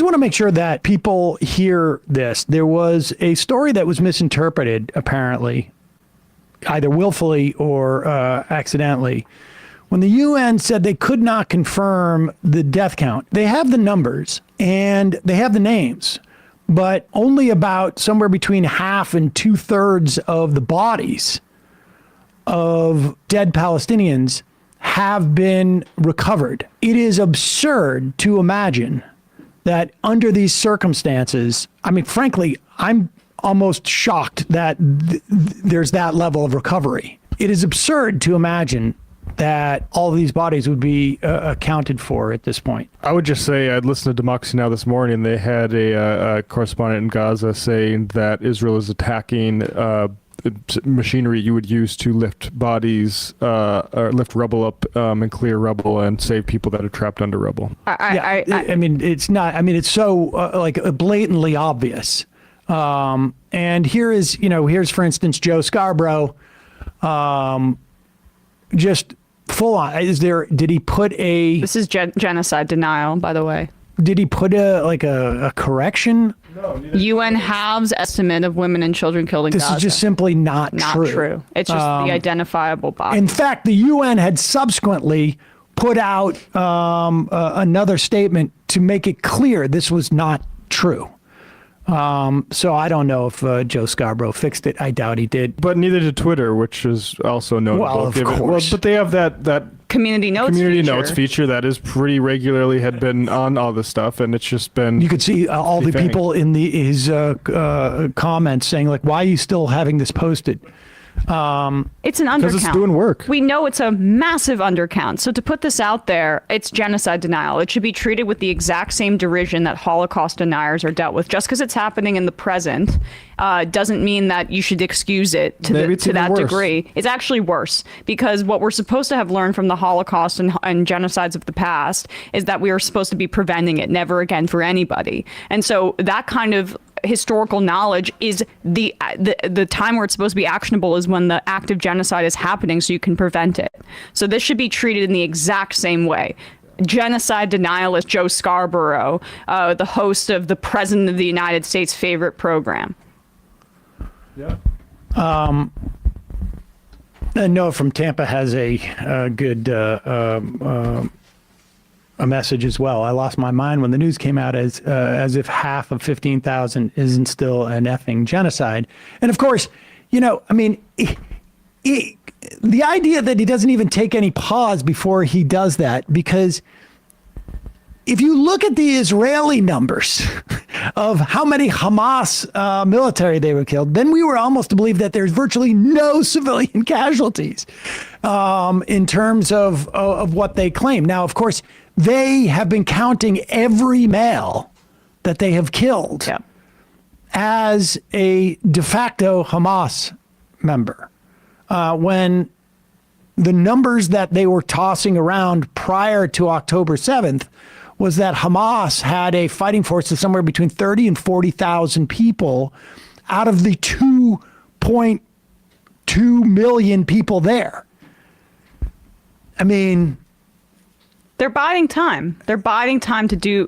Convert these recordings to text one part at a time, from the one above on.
want to make sure that people hear this. There was a story that was misinterpreted, apparently, either willfully or accidentally, when the UN said they could not confirm the death count. They have the numbers and they have the names, but only about somewhere between half and 2/3 of the bodies of dead Palestinians have been recovered. It is absurd to imagine that under these circumstances, I mean, frankly, I'm almost shocked that there's that level of recovery. It is absurd to imagine that all of these bodies would be accounted for at this point. I would just say I'd listened to Democracy Now! This morning. They had a correspondent in Gaza saying that Israel is attacking machinery you would use to lift bodies, or lift rubble up and clear rubble and save people that are trapped under rubble. I mean, it's not, I mean, it's so like blatantly obvious. And here's for instance, Joe Scarborough, just full on. Did he put a... This is genocide denial, by the way. Did he put a correction? No. UN halves estimate of women and children killed in Gaza. This is just simply not true. Not true. It's just the identifiable body. In fact, the UN had subsequently put out another statement to make it clear this was not true. So I don't know if Joe Scarborough fixed it. I doubt he did. But neither did Twitter, which is also notable. Well, of course. But they have that community notes feature that is pretty regularly had been on all this stuff, and it's just been... You could see all the people in his comments saying, like, why are you still having this posted? It's an undercount. Because it's doing work. We know it's a massive undercount. So to put this out there, it's genocide denial. It should be treated with the exact same derision that Holocaust deniers are dealt with. Just because it's happening in the present doesn't mean that you should excuse it to that degree. It's actually worse, because what we're supposed to have learned from the Holocaust and genocides of the past is that we are supposed to be preventing it never again for anybody. And so that kind of historical knowledge is the time where it's supposed to be actionable is when the act of genocide is happening, so you can prevent it. So this should be treated in the exact same way. Genocide denialist Joe Scarborough, the host of the President of the United States' favorite program. Yeah. Noah from Tampa has a good a message as well. I lost my mind when the news came out as if half of 15,000 isn't still an effing genocide. And of course, I mean, the idea that he doesn't even take any pause before he does that, because if you look at the Israeli numbers of how many Hamas military they were killed, then we were almost to believe that there's virtually no civilian casualties in terms of what they claim. Now, of course, they have been counting every male that they have killed as a de facto Hamas member. When the numbers that they were tossing around prior to October 7th was that Hamas had a fighting force of somewhere between 30 and 40,000 people out of the 2.2 million people there. I mean... They're biding time. They're biding time to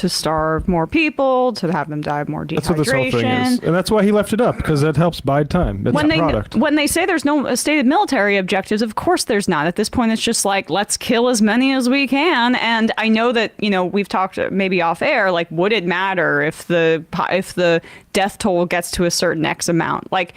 starve more people, to have them die of more dehydration. That's what this whole thing is. And that's why he left it up, because that helps bide time. It's a product. When they say there's no stated military objectives, of course there's not. At this point, it's just like, let's kill as many as we can. And I know that, we've talked maybe off air, like, would it matter if the death toll gets to a certain X amount? Like,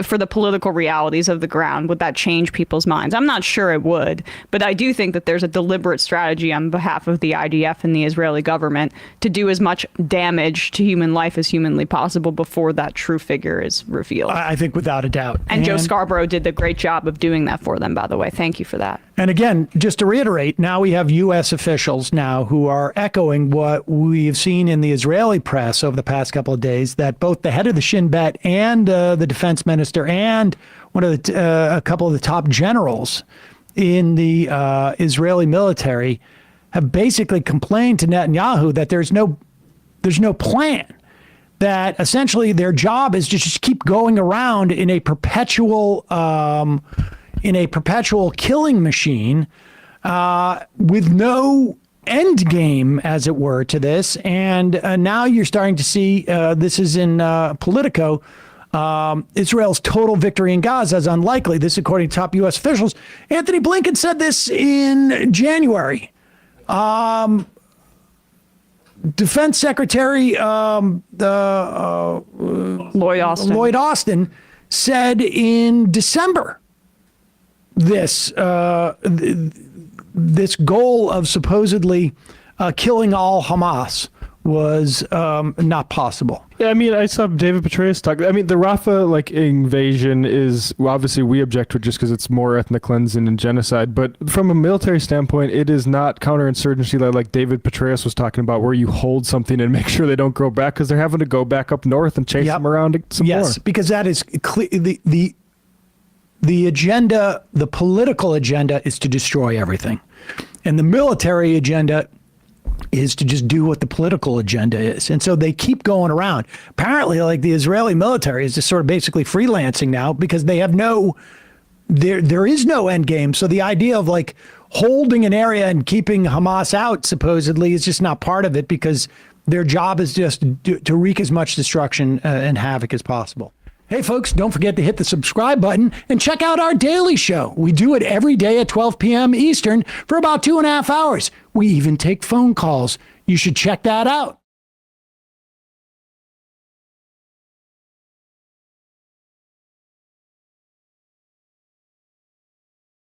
for the political realities of the ground, would that change people's minds? I'm not sure it would, but I do think that there's a deliberate strategy on behalf of the IDF and the Israeli government to do as much damage to human life as humanly possible before that true figure is revealed. I think without a doubt. And Joe Scarborough did the great job of doing that for them, by the way. Thank you for that. And again, just to reiterate, now we have U.S. officials now who are echoing what we've seen in the Israeli press over the past couple of days, that both the head of the Shin Bet and the defense minister and a couple of the top generals in the Israeli military have basically complained to Netanyahu that there's no plan, that essentially their job is to just keep going around in a perpetual killing machine with no end game, as it were, to this. And now you're starting to see, this is in Politico, Israel's total victory in Gaza is unlikely. This, according to top U.S. officials. Anthony Blinken said this in January. Defense Secretary Lloyd Austin said in December this this goal of supposedly killing all Hamas was not possible. Yeah, I mean, I saw David Petraeus talk. I mean, the Rafah invasion is, well, obviously we object to it just because it's more ethnic cleansing and genocide. But from a military standpoint, it is not counterinsurgency like David Petraeus was talking about, where you hold something and make sure they don't go back, because they're having to go back up north and chase them around some more. Yes, because that is the agenda. The political agenda is to destroy everything, and the military agenda is to just do what the political agenda is. And so they keep going around. Apparently, the Israeli military is just sort of basically freelancing now, because they have there is no end game. So the idea of holding an area and keeping Hamas out supposedly is just not part of it, because their job is just to wreak as much destruction and havoc as possible. Hey, folks, don't forget to hit the subscribe button and check out our daily show. We do it every day at 12 p.m. Eastern for about 2.5 hours. We even take phone calls. You should check that out.